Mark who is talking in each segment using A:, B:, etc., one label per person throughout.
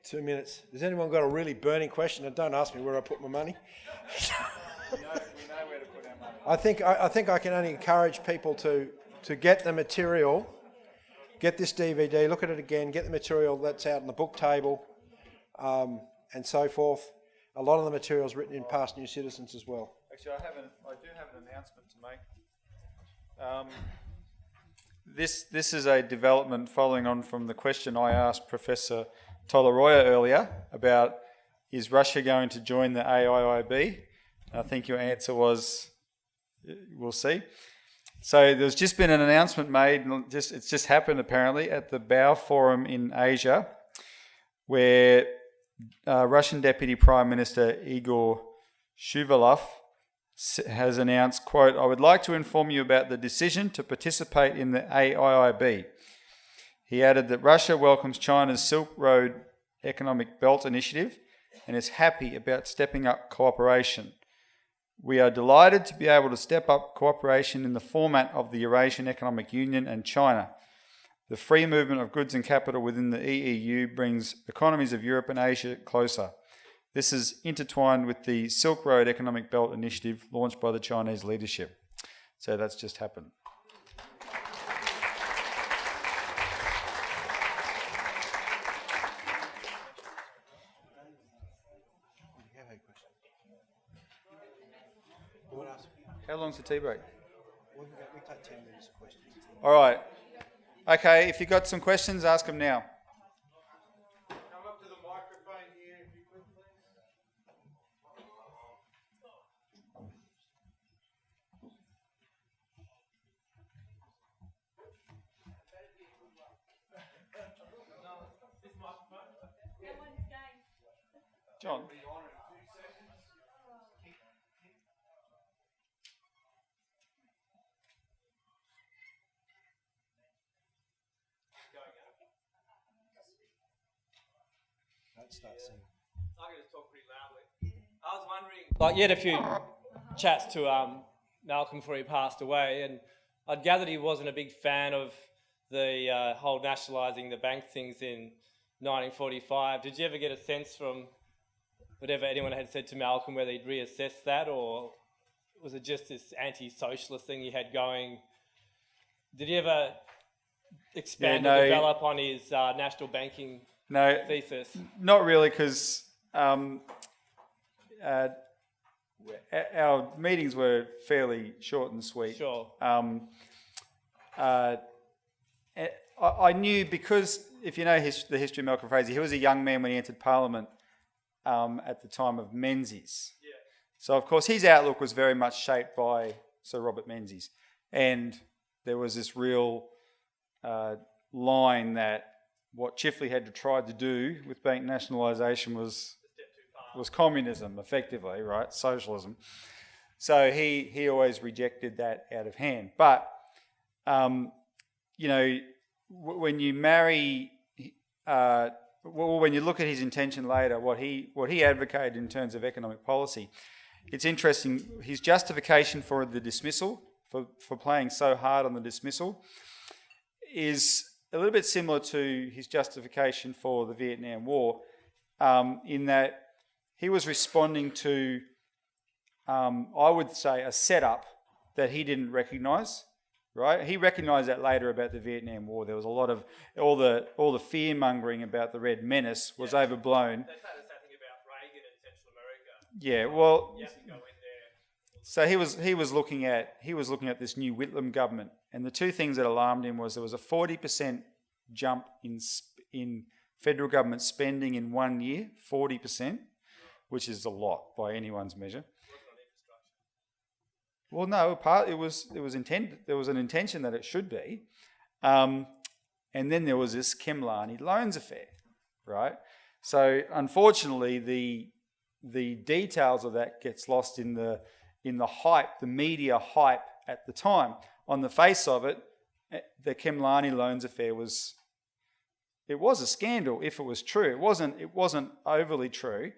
A: 2 minutes. Has anyone got a really burning question? And don't ask me where I put my money.
B: We know where to put our money.
A: I think I can only encourage people to get the material, get this DVD, look at it again, get the material that's out on the book table, and so forth. A lot of the material is written in Past New Citizens as well.
B: Actually, I do have an announcement to make. This is a development following on from the question I asked Professor Tolaroya earlier about, is Russia going to join the AIIB? I think your answer was, we'll see. So there's just been an announcement made, and it's just happened apparently, at the BAO Forum in Asia, where Russian Deputy Prime Minister Igor Shuvalov has announced, quote, "I would like to inform you about the decision to participate in the AIIB." He added that Russia welcomes China's Silk Road Economic Belt Initiative and is happy about stepping up cooperation. "We are delighted to be able to step up cooperation in the format of the Eurasian Economic Union and China. The free movement of goods and capital within the EEU brings economies of Europe and Asia closer. This is intertwined with the Silk Road Economic Belt Initiative launched by the Chinese leadership." So that's just happened. How long's the tea break?
A: We take 10 minutes of questions.
B: All right. Okay, if you've got some questions, ask them now.
C: Come up to the microphone here, if you could, please.
B: John.
A: Start singing.
D: I can just talk pretty loudly. I was wondering, like, you had a few chats to Malcolm before he passed away, and I'd gathered he wasn't a big fan of the whole nationalising the bank things in 1945. Did you ever get a sense from whatever anyone had said to Malcolm whether he'd reassess that, or was it just this anti-socialist thing he had going? Did he ever expand or develop on his national banking thesis?
B: Not really, because our meetings were fairly short and sweet.
D: Sure.
B: I knew, because if you know the history of Malcolm Fraser, he was a young man when he entered Parliament at the time of Menzies.
D: Yeah.
B: So, of course, his outlook was very much shaped by Sir Robert Menzies. And there was this real line that what Chifley had tried to do with bank nationalisation was communism, effectively, right? Socialism. So he always rejected that out of hand. But, when you marry, when you look at his intention later, what he advocated in terms of economic policy, it's interesting. His justification for the dismissal, for playing so hard on the dismissal, is a little bit similar to his justification for the Vietnam War, in that he was responding to, I would say, a setup that he didn't recognise. Right? He recognised that later about the Vietnam War. There was a lot of all the fear mongering about the Red Menace was overblown.
D: They started something about Reagan in Central America.
B: Yeah, well,
D: You have to go in there.
B: so he was looking at this new Whitlam government, and the two things that alarmed him was there was a 40% jump in federal government spending in 1 year, 40%, which is a lot by anyone's measure. Well, no, it was intended. There was an intention that it should be, and then there was this Khemlani loans affair, right? So unfortunately, the details of that gets lost in the hype, the media hype at the time. On the face of it, the Khemlani loans affair was a scandal if it was true. It wasn't overly true.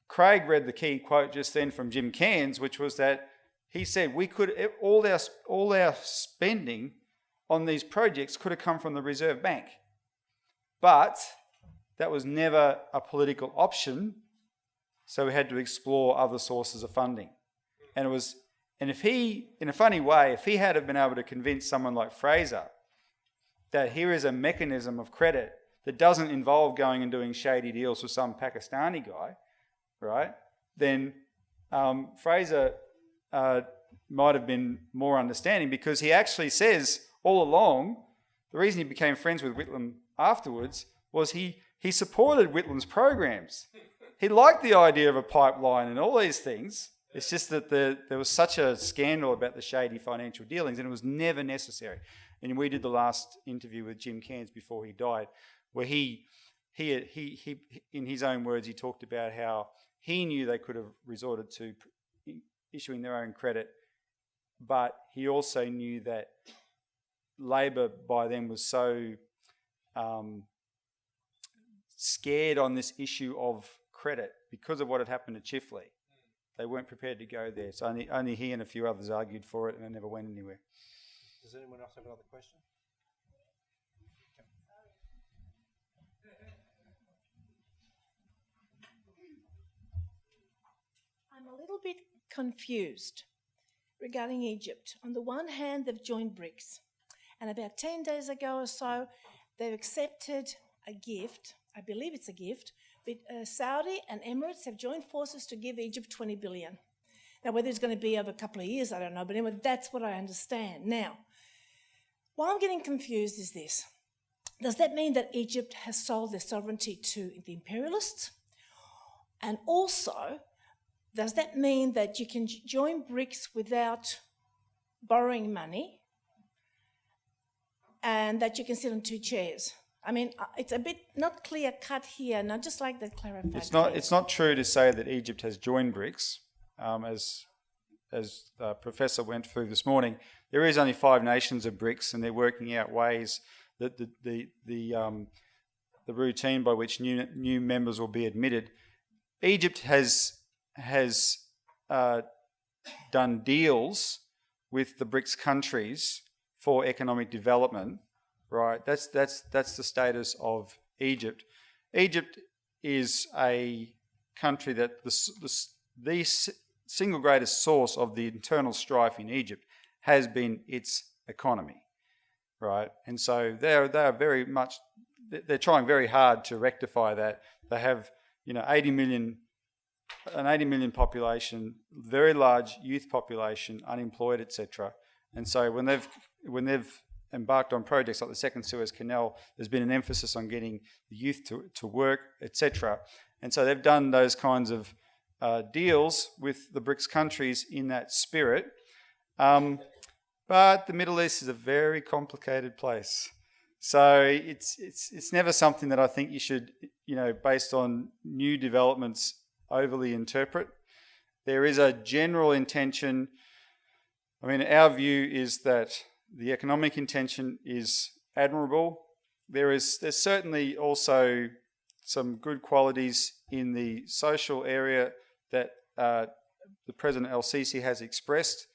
B: Craig read the key quote just then from Jim Cairns, which was that he said we could all our spending on these projects could have come from the Reserve Bank, but that was never a political option, so we had to explore other sources of funding. And if he, in a funny way, if he had have been able to convince someone like Fraser that here is a mechanism of credit that doesn't involve going and doing shady deals with some Pakistani guy, right, then Fraser might have been more understanding, because he actually says all along, the reason he became friends with Whitlam afterwards was he supported Whitlam's programs. He liked the idea of a pipeline and all these things. It's just that there was such a scandal about the shady financial dealings, and it was never necessary. And we did the last interview with Jim Cairns before he died, where he in his own words, he talked about how he knew they could have resorted to issuing their own credit, but he also knew that Labor by then was so scared on this issue of credit because of what had happened to Chifley. They weren't prepared to go there. So only he and a few others argued for it, and it never went anywhere.
A: Does anyone else have another question?
E: I'm a little bit confused regarding Egypt. On the one hand, they've joined BRICS, and about 10 days ago or so, they've accepted a gift, I believe it's a gift, but Saudi and Emirates have joined forces to give Egypt 20 billion. Now, whether it's going to be over a couple of years, I don't know, but anyway, that's what I understand. Now, why I'm getting confused is this. Does that mean that Egypt has sold their sovereignty to the imperialists? And also, does that mean that you can join BRICS without borrowing money and that you can sit on two chairs? I mean, it's a bit not clear cut here, and I'd just like that clarified.
B: It's not true to say that Egypt has joined BRICS, as the Professor went through this morning. There is only 5 nations of BRICS, and they're working out ways that the routine by which new members will be admitted. Egypt has done deals with the BRICS countries for economic development. Right, that's the status of Egypt. Egypt is a country that the single greatest source of the internal strife in Egypt has been its economy, right? And so they are very much, they're trying very hard to rectify that. They have 80 million population, very large youth population, unemployed, etc. And so when they've embarked on projects like the Second Suez Canal, there's been an emphasis on getting the youth to work, etc. And so they've done those kinds of deals with the BRICS countries in that spirit. But the Middle East is a very complicated place. So it's never something that I think you should, based on new developments, overly interpret. There is a general intention. I mean, our view is that the economic intention is admirable. There's certainly also some good qualities in the social area that the President El-Sisi has expressed,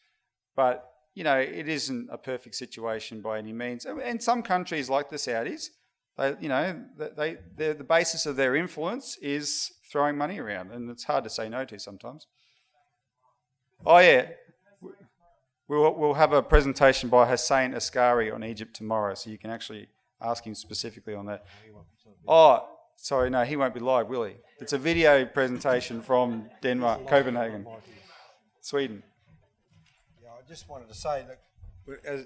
B: but it isn't a perfect situation by any means. And some countries like the Saudis, the basis of their influence is throwing money around, and it's hard to say no to sometimes. Oh yeah. We'll have a presentation by Hussein Askari on Egypt tomorrow, so you can actually ask him specifically on that. Oh, sorry, no, he won't be live, will he? It's a video presentation from Denmark, Copenhagen, Sweden.
A: Yeah, I just wanted to say that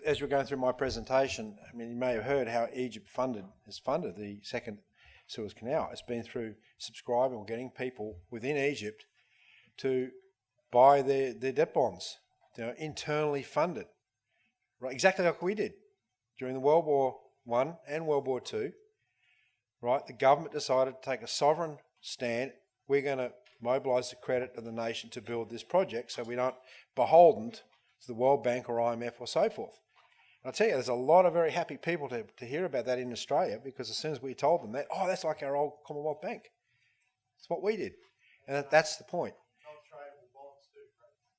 A: as you're going through my presentation, I mean, you may have heard how Egypt has funded the second Suez Canal. It's been through subscribing or getting people within Egypt to buy their debt bonds. They're internally funded, right? Exactly like we did during the World War I and World War II, right? The government decided to take a sovereign stand. We're going to mobilise the credit of the nation to build this project so we don't beholden to the World Bank or IMF or so forth. And I'll tell you, there's a lot of very happy people to hear about that in Australia, because as soon as we told them that, that's like our old Commonwealth Bank. It's what we did. And that's the point.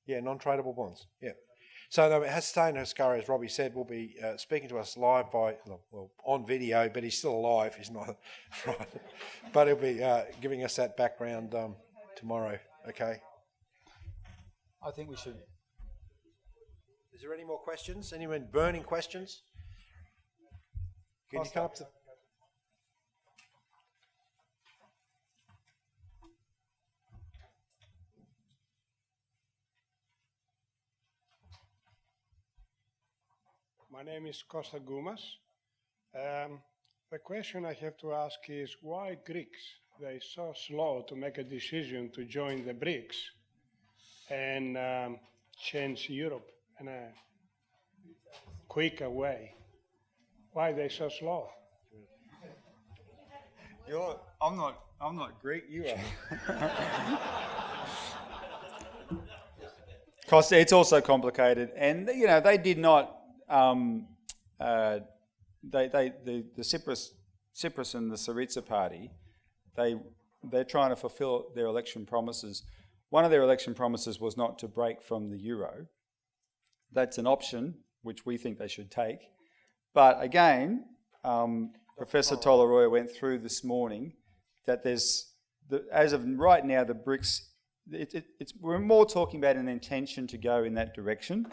A: Yeah, non-tradable bonds. Yeah. So no, Hussein Haskari, as Robbie said, will be speaking to us live on video, but he's still alive. He's not, right? But he'll be giving us that background tomorrow. Okay.
B: I think we should.
A: Is there any more questions? Anyone burning questions? Can you come up to?
C: My name is Costa Gumas. The question I have to ask is why Greeks, they so slow to make a decision to join the BRICS and change Europe in a quicker way? Why are they so slow?
B: I'm not Greek. You are. Costa, it's also complicated, and they did not. The Cyprus and the Syriza party, they're trying to fulfil their election promises. One of their election promises was not to break from the euro. That's an option which we think they should take. But again, Professor Tolaroya went through this morning that as of right now, the BRICS, we're more talking about an intention to go in that direction,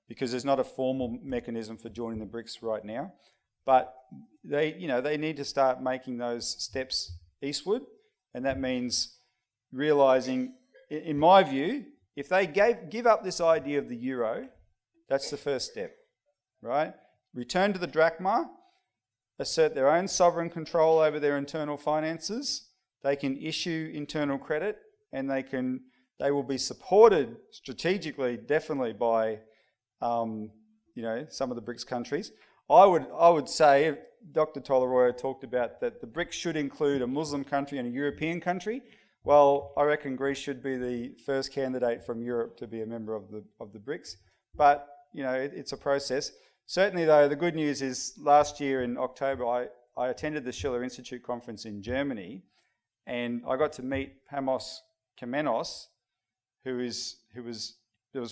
B: because there's not a formal mechanism for joining the BRICS right now. But they need to start making those steps eastward, and that means realising, in my view, if they give up this idea of the euro, that's the first step, right? Return to the drachma, assert their own sovereign control over their internal finances. They can issue internal credit, and they will be supported strategically, definitely by some of the BRICS countries. I would say, Dr. Tolaroya talked about that the BRICS should include a Muslim country and a European country. Well, I reckon Greece should be the first candidate from Europe to be a member of the BRICS. But, it's a process. Certainly, though, the good news is last year in October, I attended the Schiller Institute conference in Germany, and I got to meet Pamos Kemenos, who was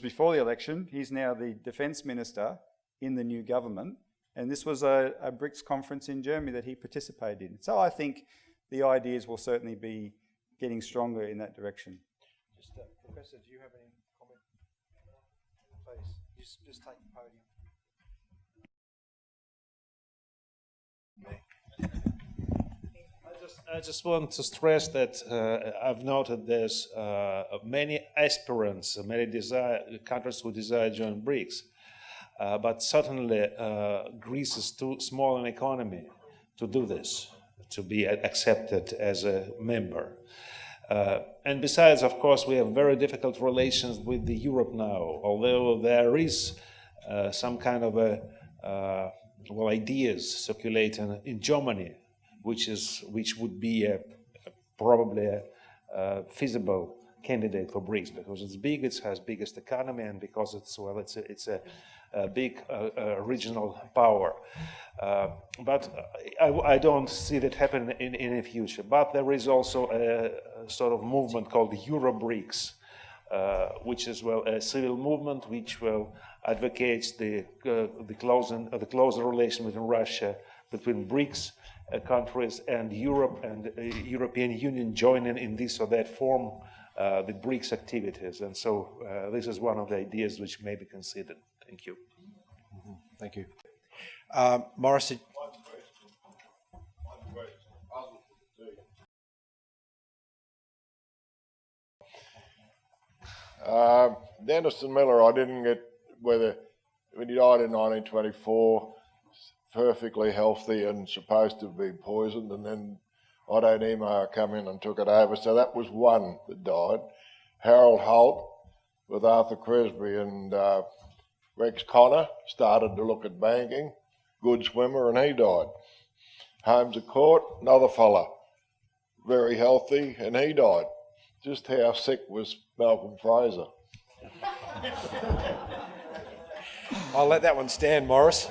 B: before the election. He's now the defence minister in the new government. And this was a BRICS conference in Germany that he participated in. So I think the ideas will certainly be getting stronger in that direction.
A: Professor, do you have any comment? Please, just take the podium.
F: I just want to stress that I've noted there's many aspirants, many countries who desire to join BRICS, but certainly Greece is too small an economy to do this, to be accepted as a member. And besides, of course, we have very difficult relations with Europe now, although there is some kind of ideas circulating in Germany, which would be probably a feasible candidate for BRICS, because it's big, it has biggest economy, and because it's a big regional power. But I don't see that happen in the future. But there is also a sort of movement called Euro-BRICS, which is a civil movement which advocates the closer relation between Russia, between BRICS countries and Europe and European Union joining in this or that form the BRICS activities. And so this is one of the ideas which may be considered. Thank you.
A: Mm-hmm. Thank you. Morris.
G: Dennis and Miller, I didn't get whether, when he died in 1924, perfectly healthy and supposed to be poisoned, and then Otto Niemeyer come in and took it over. So that was one that died. Harold Holt with Arthur Cresby and Rex Connor started to look at banking. Good swimmer, and he died. Holmes à Court, another fella, very healthy, and he died. Just how sick was Malcolm Fraser?
A: I'll let that one stand, Morris.